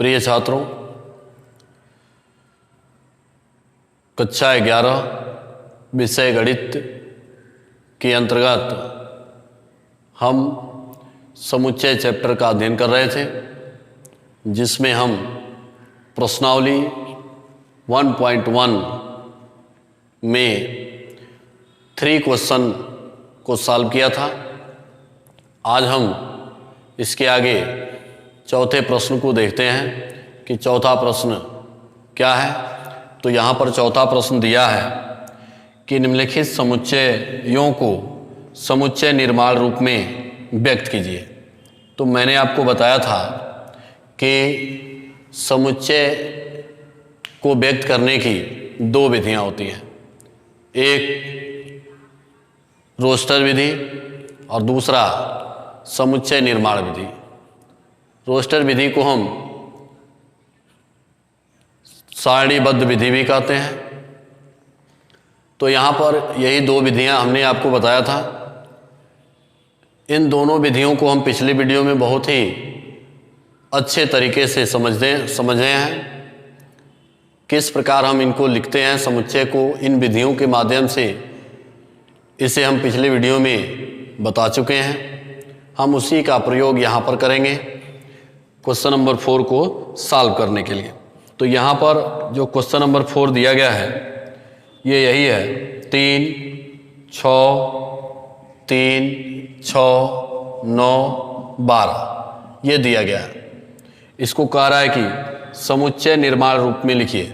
प्रिय छात्रों, कक्षा 11 विषय गणित के अंतर्गत हम समुच्चय चैप्टर का अध्ययन कर रहे थे, जिसमें हम प्रश्नावली 1.1 में 3 क्वेश्चन को सॉल्व किया था। आज हम इसके आगे चौथे प्रश्न को देखते हैं कि चौथा प्रश्न क्या है। तो यहाँ पर चौथा प्रश्न दिया है कि निम्नलिखित समुच्चयों को समुच्चय निर्माण रूप में व्यक्त कीजिए। तो मैंने आपको बताया था कि समुच्चय को व्यक्त करने की 2 विधियाँ होती हैं, एक रोस्टर विधि और दूसरा समुच्चय निर्माण विधि। रोस्टर विधि को हम सारणीबद्ध विधि भी कहते हैं। तो यहाँ पर यही 2 विधियाँ हमने आपको बताया था। इन दोनों विधियों को हम पिछले वीडियो में बहुत ही अच्छे तरीके से समझे हैं, किस प्रकार हम इनको लिखते हैं समुच्चय को। इन विधियों के माध्यम से इसे हम पिछले वीडियो में बता चुके हैं। हम उसी का प्रयोग यहाँ पर करेंगे क्वेश्चन नंबर 4 को सॉल्व करने के लिए। तो यहाँ पर जो क्वेश्चन नंबर 4 दिया गया है ये यही है, 3, 6, 3, 6, 9, 12 ये दिया गया है। इसको कह रहा है कि समुच्चय निर्माण रूप में लिखिए।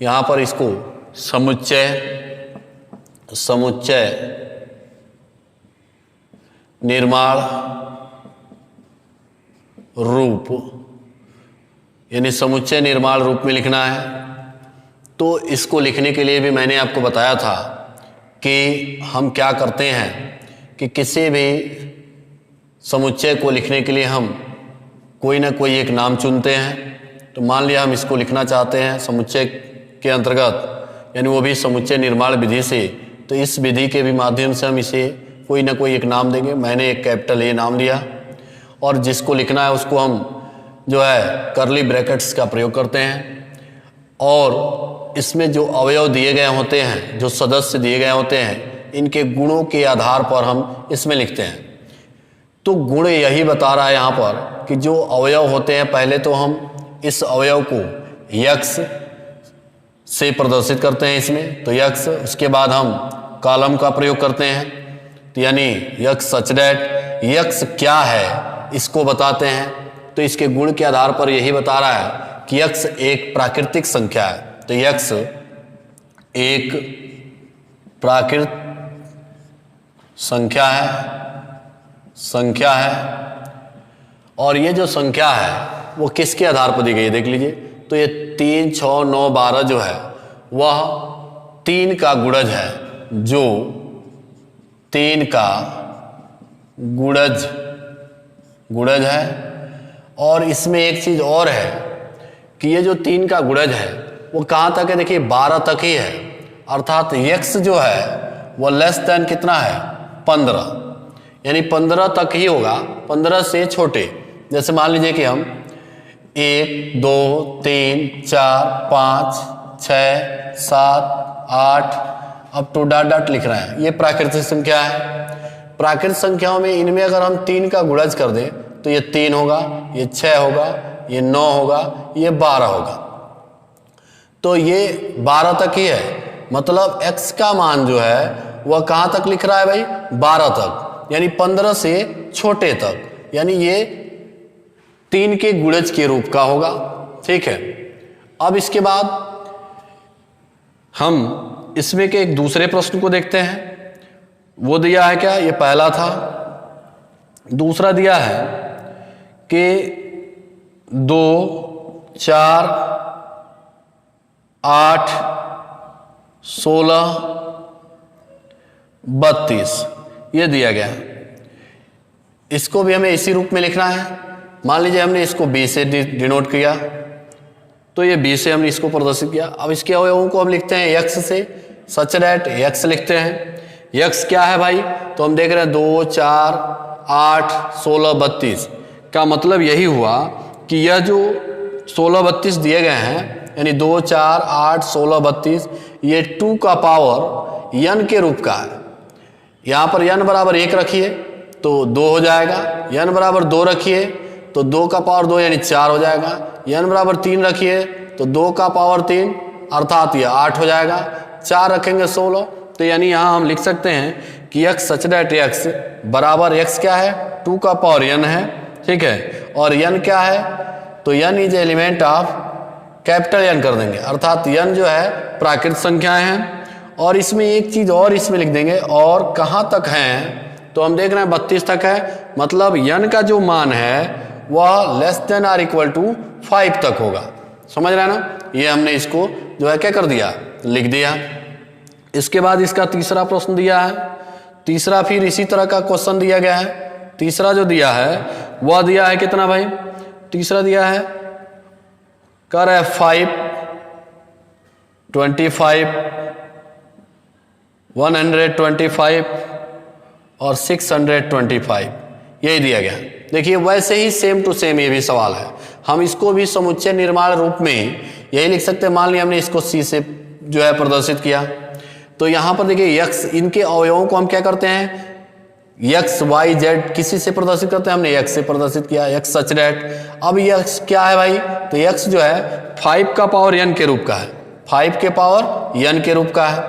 यहाँ पर इसको समुच्चय निर्माण रूप यानी समुच्चय निर्माण रूप में लिखना है। तो इसको लिखने के लिए भी मैंने आपको बताया था कि हम क्या करते हैं कि किसी भी समुच्चय को लिखने के लिए हम कोई ना कोई एक नाम चुनते हैं। तो मान लिया हम इसको लिखना चाहते हैं समुच्चय के अंतर्गत, यानी वो भी समुच्चय निर्माण विधि से, तो इस विधि के भी माध्यम से हम इसे कोई ना कोई एक नाम देंगे। मैंने एक कैपिटल ए नाम लिया और जिसको लिखना है उसको हम जो है कर्ली ब्रैकेट्स का प्रयोग करते हैं। और इसमें जो अवयव दिए गए होते हैं, जो सदस्य दिए गए होते हैं, इनके गुणों के आधार पर हम इसमें लिखते हैं। तो गुण यही बता रहा है यहाँ पर कि जो अवयव होते हैं, पहले तो हम इस अवयव को यक्स से प्रदर्शित करते हैं इसमें, तो यक्स। उसके बाद हम कॉलम का प्रयोग करते हैं, तो यानी यक्स सच दैट यक्स क्या है इसको बताते हैं। तो इसके गुण के आधार पर यही बता रहा है कि यक्स एक प्राकृतिक संख्या है। तो यक्स एक प्राकृत संख्या है और ये जो संख्या है वो किसके आधार पर दी गई है देख लीजिए। तो ये 3, 6, 9, 12 जो है वह 3 का गुणज है, जो 3 का गुणज है। और इसमें एक चीज और है कि ये जो 3 का गुणज है वो कहाँ तक है, देखिए 12 तक ही है। अर्थात यक्स जो है वो लेस देन कितना है, 15, यानी 15 तक ही होगा, 15 से छोटे। जैसे मान लीजिए कि हम 1, 2, 3, 4, 5, 6, 7, 8 अब टू डॉट लिख रहे हैं। ये प्राकृतिक संख्या है। प्राकृतिक संख्याओं में इनमें अगर हम 3 का गुणज कर दें तो ये 3 होगा, ये 6 होगा, ये 9 होगा, ये 12 होगा। तो ये 12 तक ही है, मतलब x का मान जो है वह कहाँ तक लिख रहा है भाई, 12 तक, यानी 15 से छोटे तक, यानी ये 3 के गुणज के रूप का होगा। ठीक है। अब इसके बाद हम इसमें के एक दूसरे प्रश्न को देखते हैं। वो दिया है क्या, ये पहला था। दूसरा दिया है कि 2, 4, 8, 16, 32 ये दिया गया है। इसको भी हमें इसी रूप में लिखना है। मान लीजिए हमने इसको b से डिनोट किया, तो ये b से हमने इसको प्रदर्शित किया। अब इसके अवयवों को हम लिखते हैं x से, सच दैट x लिखते हैं। x क्या है भाई, तो हम देख रहे हैं 2, 4, 8, 16, 32 का मतलब यही हुआ कि यह जो 16 32 दिए गए हैं, यानी 2 4 8 16 32, ये 2 का पावर n के रूप का है। यहाँ पर n बराबर 1 रखिए तो 2 हो जाएगा, n बराबर 2 रखिए तो 2 का पावर 2 यानी 4 हो जाएगा, n बराबर 3 रखिए तो 2 का पावर 3 अर्थात ये 8 हो जाएगा, 4 रखेंगे 16। तो यानी यहाँ हम लिख सकते हैं कि x सच दैट x बराबर x क्या है, 2 का पावर n है, ठीक है, और n क्या है, तो n is element of capital n कर देंगे, अर्थात n जो है प्राकृत संख्याएं हैं। और इसमें एक चीज और इसमें लिख देंगे, और कहाँ तक हैं, तो हम देख रहे हैं 32 तक है, मतलब n का जो मान है वह less than or equal to 5 तक होगा। समझ रहे हैं ना, ये हमने इसको जो है क्या कर दिया, लिख दिया। इसके बाद इसका तीसरा प्रश्न दिया है, तीसरा फिर इसी तरह का क्वेश्चन दिया गया है। तीसरा जो दिया है वह दिया है कितना भाई, तीसरा दिया है कर है 5 25 125 और 625, यही दिया गया। देखिए वैसे ही सेम टू सेम ये भी सवाल है, हम इसको भी समुच्चय निर्माण रूप में यही लिख सकते हैं। मान लिया हमने इसको C से जो है प्रदर्शित किया, तो यहाँ पर देखिए x, इनके अवयवों को हम क्या करते हैं, x y z किसी से प्रदर्शित करते हैं, हमने x से प्रदर्शित किया, x सच दैट। अब x क्या है भाई, तो x जो है 5 का पावर n के रूप का है, 5 के पावर n के रूप का है,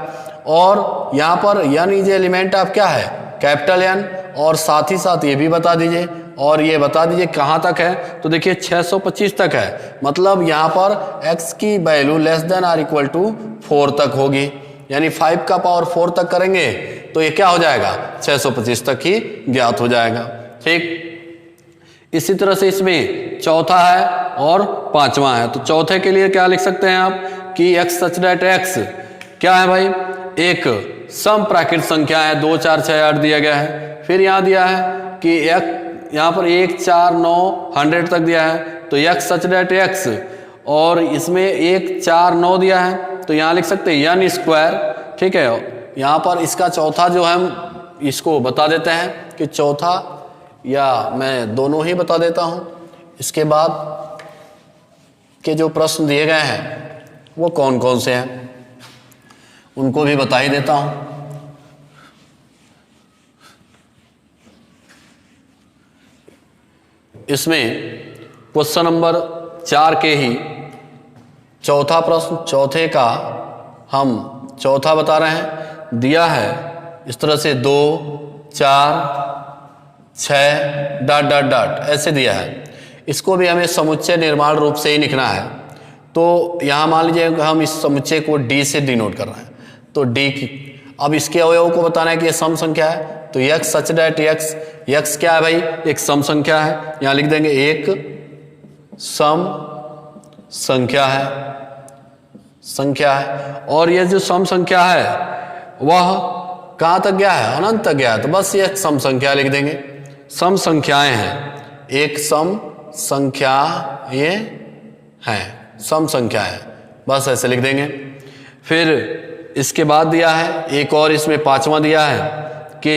और यहाँ पर n इज एलिमेंट ऑफ क्या है, कैपिटल N, और साथ ही साथ ये भी बता दीजिए, और ये बता दीजिए कहाँ तक है, तो देखिए 625 तक है, मतलब यहाँ पर x की value less than or equal to 4 तक होगी, यानी 5 का पावर 4 तक करेंगे तो ये क्या हो जाएगा, 625 तक ही ज्ञात हो जाएगा। ठीक, इसी तरह से इसमें चौथा है और पांचवा है। तो चौथे के लिए क्या लिख सकते हैं आप कि x सच दैट x क्या है भाई, एक सम प्राकृत संख्या है, 2 4 6 8 दिया गया है। फिर यहाँ दिया है कि x, यहाँ पर 1 4 9 100 तक दिया है, तो x सच दैट x, और इसमें 1 4 9 दिया है, तो यहाँ लिख सकते हैं n स्क्वायर। ठीक है, यहाँ पर इसका चौथा जो है हम इसको बता देते हैं कि चौथा, या मैं दोनों ही बता देता हूँ। इसके बाद के जो प्रश्न दिए गए हैं वो कौन कौन से हैं उनको भी बता ही देता हूँ। इसमें क्वेश्चन नंबर 4 के ही चौथा प्रश्न, चौथे का हम चौथा बता रहे हैं। दिया है इस तरह से 2 4 6 डॉट डॉट डॉट ऐसे दिया है। इसको भी हमें समुच्चय निर्माण रूप से ही लिखना है। तो यहाँ मान लीजिए हम इस समुच्चय को D से डिनोट कर रहे हैं, तो D की, अब इसके अवयवों को बताना है कि ये सम संख्या है, तो x सच दैट x क्या है भाई, एक सम संख्या है, यहाँ लिख देंगे एक सम संख्या है, और ये जो सम संख्या है वह कहाँ तक गया है, अनंत तक गया है, तो बस ये सम संख्या लिख देंगे। सम संख्याएं हैं, एक सम संख्या ये हैं, सम संख्या है, बस ऐसे लिख देंगे। फिर इसके बाद दिया है एक और, इसमें पांचवा दिया है कि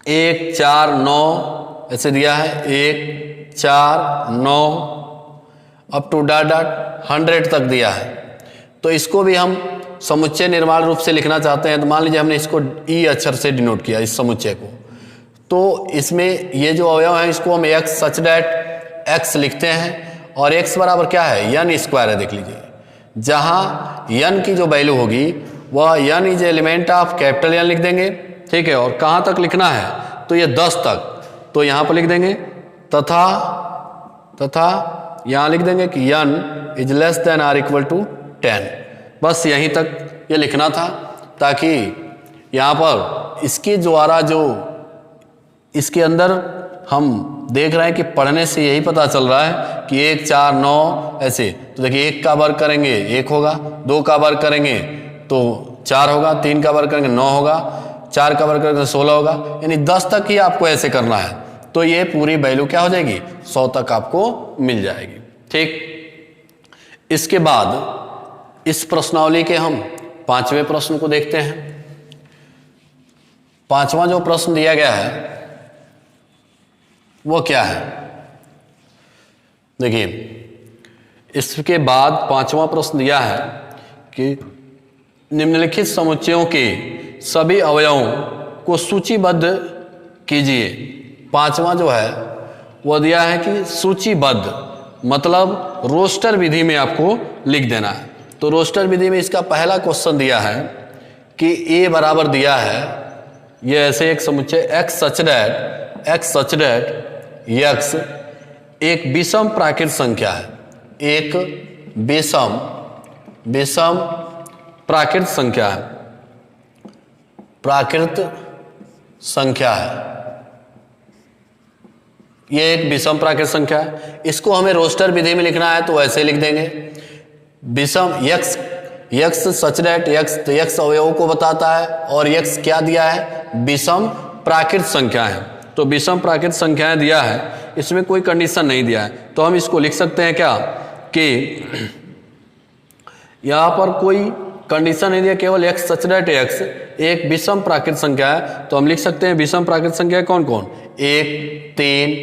1 4 9 ऐसे दिया है, 1 4 9 अप टू डॉट डॉट 100 तक दिया है। तो इसको भी हम समुच्चय निर्माण रूप से लिखना चाहते हैं, तो मान लीजिए हमने इसको ई अक्षर से डिनोट किया इस समुच्चय को, तो इसमें ये जो अवयव है इसको हम x सच दैट x लिखते हैं, और x बराबर क्या है, n स्क्वायर है। देख लीजिए जहाँ n की जो वैल्यू होगी वह n is element of capital N लिख देंगे। ठीक है, और कहाँ तक लिखना है, तो ये 10 तक, तो यहाँ पर लिख देंगे तथा यहाँ लिख देंगे कि n is less than or equal to 10। बस यहीं तक ये लिखना था, ताकि यहाँ पर इसके द्वारा जो इसके अंदर हम देख रहे हैं कि पढ़ने से यही पता चल रहा है कि 1 4 9 ऐसे, तो देखिए 1 का वर्ग करेंगे 1 होगा, 2 का वर्ग करेंगे तो 4 होगा, 3 का वर्ग करेंगे 9 होगा, 4 का वर्ग करेंगे 16 होगा, यानी 10 तक ही आपको ऐसे करना है, तो ये पूरी वैल्यू क्या हो जाएगी, 100 तक आपको मिल जाएगी। ठीक, इसके बाद इस प्रश्नावली के हम पांचवें प्रश्न को देखते हैं। पांचवा जो प्रश्न दिया गया है वो क्या है, देखिए इसके बाद 5वां प्रश्न दिया है कि निम्नलिखित समुच्चयों के सभी अवयवों को सूचीबद्ध कीजिए। 5वां जो है वो दिया है कि सूचीबद्ध, मतलब रोस्टर विधि में आपको लिख देना है। तो रोस्टर विधि में इसका पहला क्वेश्चन दिया है कि ए बराबर दिया है, ये ऐसे एक समुच्चय x सच दैट x एक विषम प्राकृत संख्या है, एक विषम प्राकृत संख्या है, ये एक विषम प्राकृत संख्या है। इसको हमें रोस्टर विधि में लिखना है तो ऐसे लिख देंगे, विषम x सच दैट x, तो x अवयवों को बताता है और x क्या दिया है, विषम प्राकृत संख्या है। तो विषम प्राकृत संख्याएं दिया है, इसमें कोई कंडीशन नहीं दिया है, तो हम इसको लिख सकते हैं क्या कि यहां पर कोई कंडीशन नहीं दिया, केवल x सच दैट x एक विषम प्राकृत संख्या है। तो हम लिख सकते हैं विषम प्राकृत संख्या कौन कौन, 1, 3,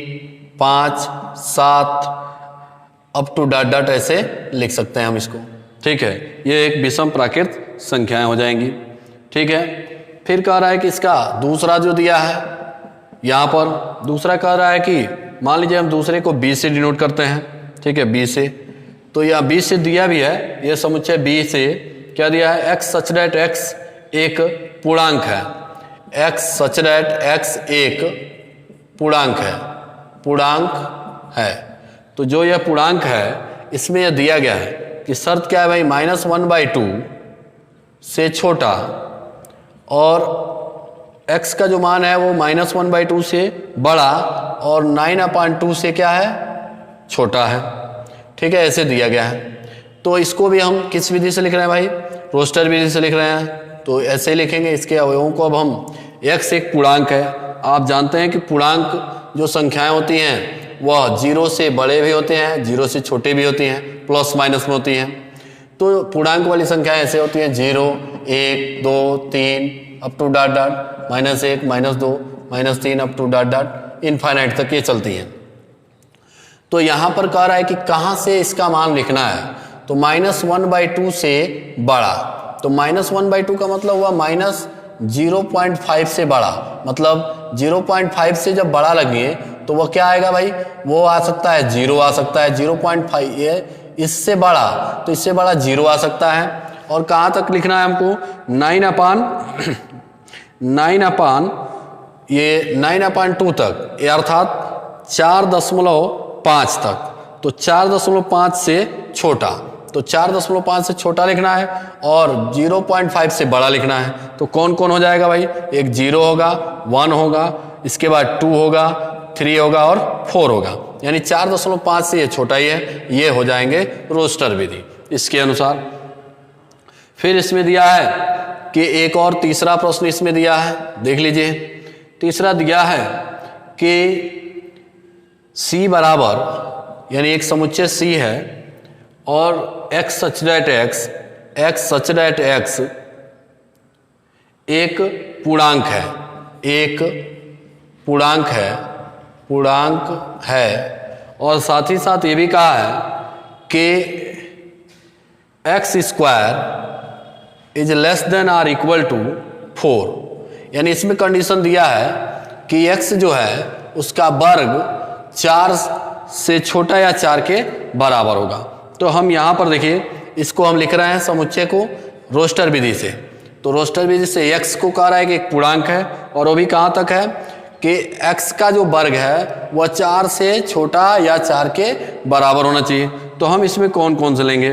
5, 7 अप टू डॉट डॉट ऐसे लिख सकते हैं हम इसको। ठीक है, ये एक विषम प्राकृत संख्याएं हो जाएंगी। ठीक है, फिर कह रहा है कि इसका दूसरा जो दिया है, यहाँ पर दूसरा कह रहा है कि मान लीजिए हम दूसरे को b से डिनोट करते हैं। ठीक है, b से, तो यह b से दिया भी है, यह समुच्चय b से क्या दिया है, x सच दैट x एक पूर्णांक है, x सच दैट x एक पूर्णांक है। तो जो यह पूर्णांक है इसमें यह दिया गया है कि शर्त क्या है भाई, -1/2 से छोटा और x का जो मान है वो -1/2 से बड़ा और 9/2 से क्या है, छोटा है। ठीक है, ऐसे दिया गया है। तो इसको भी हम किस विधि से लिख रहे हैं भाई, रोस्टर विधि से लिख रहे हैं। तो ऐसे ही लिखेंगे इसके अवयवों को। अब हम x एक पूर्णांक है, आप जानते हैं कि पूर्णांक जो संख्याएं होती हैं वह 0 से बड़े भी होते हैं, 0 से छोटे भी होती हैं, प्लस माइनस में होती हैं। तो पूर्णांक वाली संख्याएं ऐसे होती हैं 0, 1, 2, 3 up to dot dot, -1, -2, -3 up to dot dot infinite तक ये चलती हैं। तो यहाँ पर कह रहा है कि कहाँ से इसका मान लिखना है, तो -1/2 से बड़ा। तो -1/2 का मतलब हुआ -0.5 से बड़ा, मतलब 0.5 से जब बड़ा लगे तो वो क्या आएगा भाई, वो आ सकता है 0 आ सकता है, 0.5 ये इससे बड़ा, तो इससे बड़ा 0 आ सकता है। और कहाँ तक लिखना है हमको, 9/2 तक, ये अर्थात 4.5 तक। तो 4.5 से छोटा, तो 4.5 से छोटा लिखना है और 0.5 से बड़ा लिखना है। तो कौन कौन हो जाएगा भाई, एक 0 होगा, 1 होगा, इसके बाद 2 होगा, 3 होगा और 4 होगा, यानी 4.5 से ये छोटा ही है। ये हो जाएंगे रोस्टर विधि इसके अनुसार। फिर इसमें दिया है कि एक और तीसरा प्रश्न इसमें दिया है, देख लीजिए। तीसरा दिया है कि C बराबर, यानी एक समुच्चय C है और x सच दैट x एक पूर्णांक है, और साथ ही साथ ये भी कहा है कि x square is less than or equal to 4, यानी इसमें कंडीशन दिया है कि x जो है उसका वर्ग 4 से छोटा या 4 के बराबर होगा। तो हम यहाँ पर देखिए, इसको हम लिख रहे हैं समुच्चय को रोस्टर विधि से। तो रोस्टर विधि से x को कह रहा है कि एक पूर्णांक है, और वो भी कहाँ तक है कि x का जो वर्ग है वह 4 से छोटा या 4 के बराबर होना चाहिए। तो हम इसमें कौन कौन से लेंगे,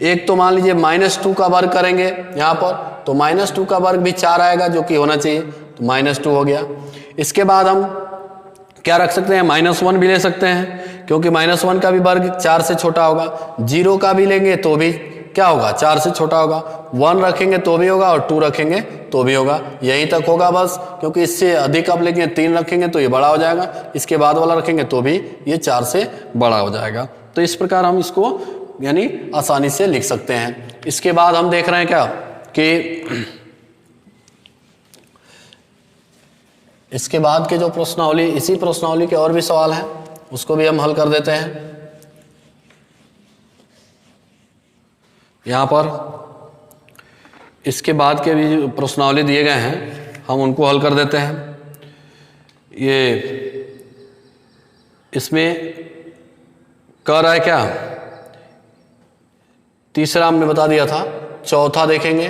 एक तो मान लीजिए -2 का वर्ग करेंगे यहाँ पर, तो -2 का वर्ग भी 4 आएगा जो कि होना चाहिए, तो -2 हो गया। इसके बाद हम क्या रख सकते हैं, -1 भी ले सकते हैं, क्योंकि -1 का भी वर्ग 4 से छोटा होगा। 0 का भी लेंगे तो भी क्या होगा, 4 से छोटा होगा। 1 रखेंगे तो भी होगा और 2 रखेंगे तो भी होगा, यहीं तक होगा बस, क्योंकि इससे अधिक आप लेंगे 3 रखेंगे तो ये बड़ा हो जाएगा, इसके बाद वाला रखेंगे तो भी ये 4 से बड़ा हो जाएगा। तो इस प्रकार हम इसको यानी आसानी से लिख सकते हैं। इसके बाद हम देख रहे हैं क्या कि इसके बाद के जो प्रश्नावली, इसी प्रश्नावली के और भी सवाल हैं, उसको भी हम हल कर देते हैं। यहाँ पर इसके बाद के भी प्रश्नावली दिए गए हैं, हम उनको हल कर देते हैं। ये इसमें कर रहा है क्या, तीसरा हमने बता दिया था, चौथा देखेंगे,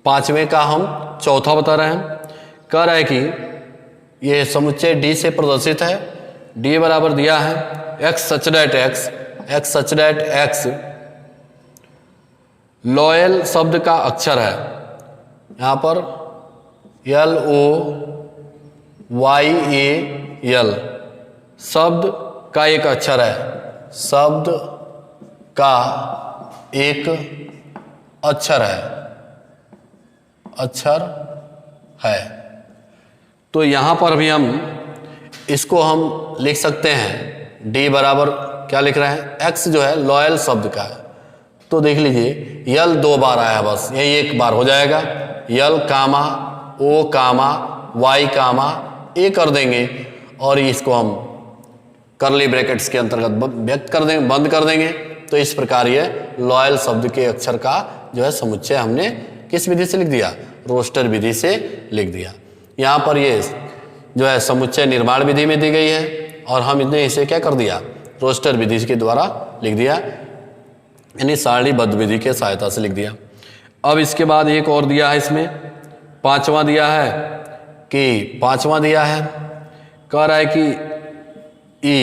पांचवें का हम चौथा बता रहे हैं। कह रहा है कि ये समुच्चय डी से प्रदर्शित है। डी बराबर दिया है x such that x, x such that x loyal शब्द का अक्षर है। यहाँ पर L O Y A L शब्द का एक अक्षर है, शब्द का एक अक्षर है, अक्षर है। तो यहाँ पर भी हम इसको हम लिख सकते हैं, डी बराबर क्या लिख रहे हैं, एक्स जो है लॉयल शब्द का है। तो देख लीजिए यल 2 बार आया, बस यही एक बार हो जाएगा, यल कामा ओ कामा वाई कामा ए कर देंगे और इसको हम कर्ली ब्रैकेट्स के अंतर्गत व्यक्त कर देंगे, बंद कर देंगे। तो इस प्रकार ये लॉयल शब्द के अक्षर का जो है समुच्चय हमने किस विधि से लिख दिया, रोस्टर विधि से लिख दिया। यहाँ पर ये जो है समुच्चय निर्माण विधि में दी गई है और हम इतने इसे क्या कर दिया, रोस्टर विधि के द्वारा लिख दिया, यानी सारणीबद्ध विधि के सहायता से लिख दिया। अब इसके बाद एक और दिया है, इसमें पांचवा दिया है कि कह रहा है कि ई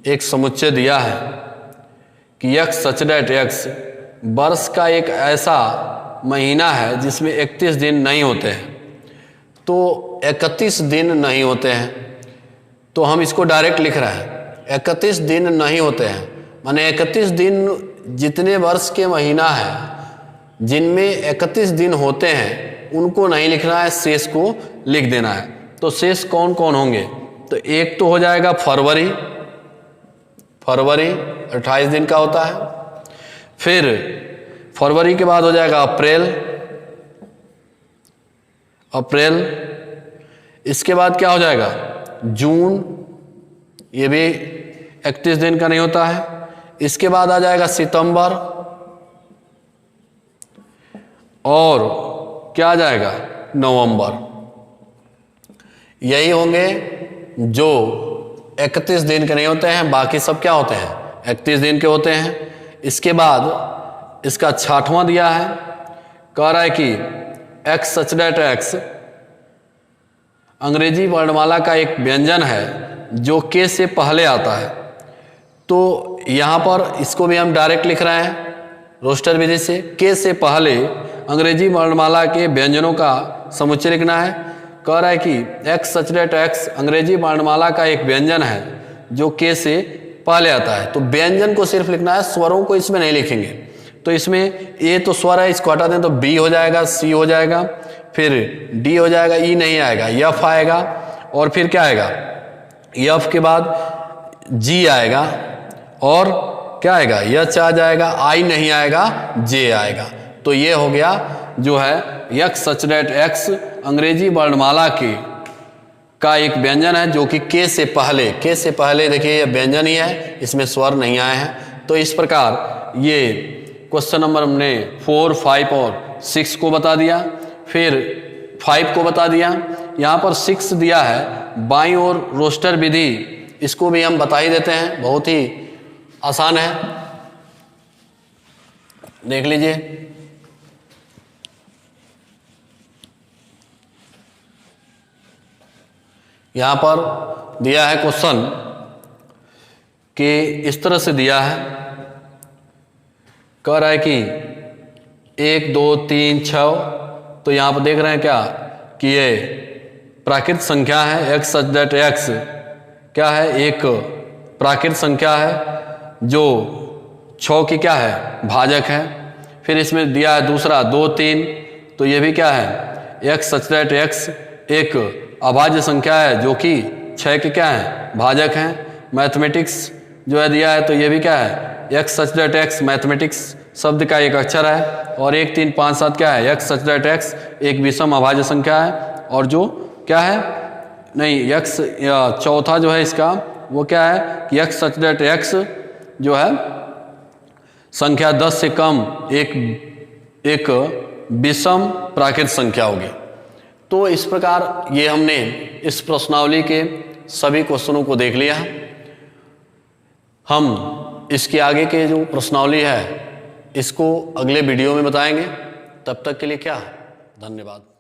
एक समुच्चय दिया है कि एक्स सच डेट एक्स वर्ष का एक ऐसा महीना है जिसमें 31 दिन नहीं होते हैं। तो 31 दिन नहीं होते हैं, तो हम इसको डायरेक्ट लिख रहे हैं 31 दिन नहीं होते हैं, माने 31 दिन जितने वर्ष के महीना है जिनमें 31 दिन होते हैं उनको नहीं लिखना है, शेष को लिख देना है। तो शेष कौन कौन होंगे, तो एक तो हो जाएगा फरवरी 28 दिन का होता है, फिर फरवरी के बाद हो जाएगा अप्रैल, इसके बाद क्या हो जाएगा जून, ये भी 31 दिन का नहीं होता है, इसके बाद आ जाएगा सितंबर और क्या आ जाएगा नवंबर। यही होंगे जो 31 दिन के नहीं होते हैं, बाकी सब क्या होते हैं 31 दिन के होते हैं। इसके बाद इसका 6वां दिया है, कह रहा है कि एक्स सच डेट एक्स अंग्रेजी वर्णमाला का एक व्यंजन है जो के से पहले आता है। तो यहाँ पर इसको भी हम डायरेक्ट लिख रहे हैं रोस्टर विधि से, के से पहले अंग्रेजी वर्णमाला के व्यंजनों का समुच्चय लिखना है। कह रहा है कि एक्स सच डेट एक्स अंग्रेजी वर्णमाला का एक व्यंजन है जो के से पहले आता है। तो व्यंजन को सिर्फ लिखना है, स्वरों को इसमें नहीं लिखेंगे। तो इसमें ए तो स्वर है, इसको हटा दें तो बी हो जाएगा, सी हो जाएगा, फिर डी हो जाएगा, ई नहीं आएगा, एफ आएगा और फिर क्या आएगा, एफ के बाद जी आएगा और क्या आएगा, एच आ जाएगा, आई नहीं आएगा, जे आएगा। तो ये हो गया जो है एक्स सच डेट एक्स अंग्रेजी वर्णमाला का एक व्यंजन है जो कि के से पहले देखिए ये व्यंजन ही है, इसमें स्वर नहीं आए हैं। तो इस प्रकार ये क्वेश्चन नंबर हमने 4, 5 और 6 को बता दिया, फिर 5 को बता दिया। यहाँ पर 6 दिया है बाईं ओर रोस्टर विधि, इसको भी हम बता ही देते हैं, बहुत ही आसान है, देख लीजिए। यहाँ पर दिया है क्वेश्चन कि इस तरह से दिया है, कह रहा है कि 1, 2, 3, 6, तो यहाँ पर देख रहे हैं क्या कि ये प्राकृत संख्या है, एक्स सच डेट एक्स क्या है, एक प्राकृत संख्या है जो 6 की क्या है भाजक है। फिर इसमें दिया है दूसरा 2, 3, तो ये भी क्या है एक्स सच डेट एक्स एक अभाज्य संख्या है जो कि 6 के क्या है भाजक हैं। मैथमेटिक्स जो है दिया है, तो ये भी क्या है x such that x mathematics शब्द का एक अक्षर है, और 1, 3, 5, 7 क्या है एक्स सच डेट एक्स एक विषम अभाज्य संख्या है, और जो क्या है नहीं एक्स चौथा जो है इसका वो क्या है कि एक्स सच डेट एक्स जो है संख्या 10 से कम एक विषम प्राकृत संख्या होगी। तो इस प्रकार ये हमने इस प्रश्नावली के सभी क्वेश्चनों को देख लिया। हम इसके आगे के जो प्रश्नावली है इसको अगले वीडियो में बताएंगे। तब तक के लिए क्या, धन्यवाद।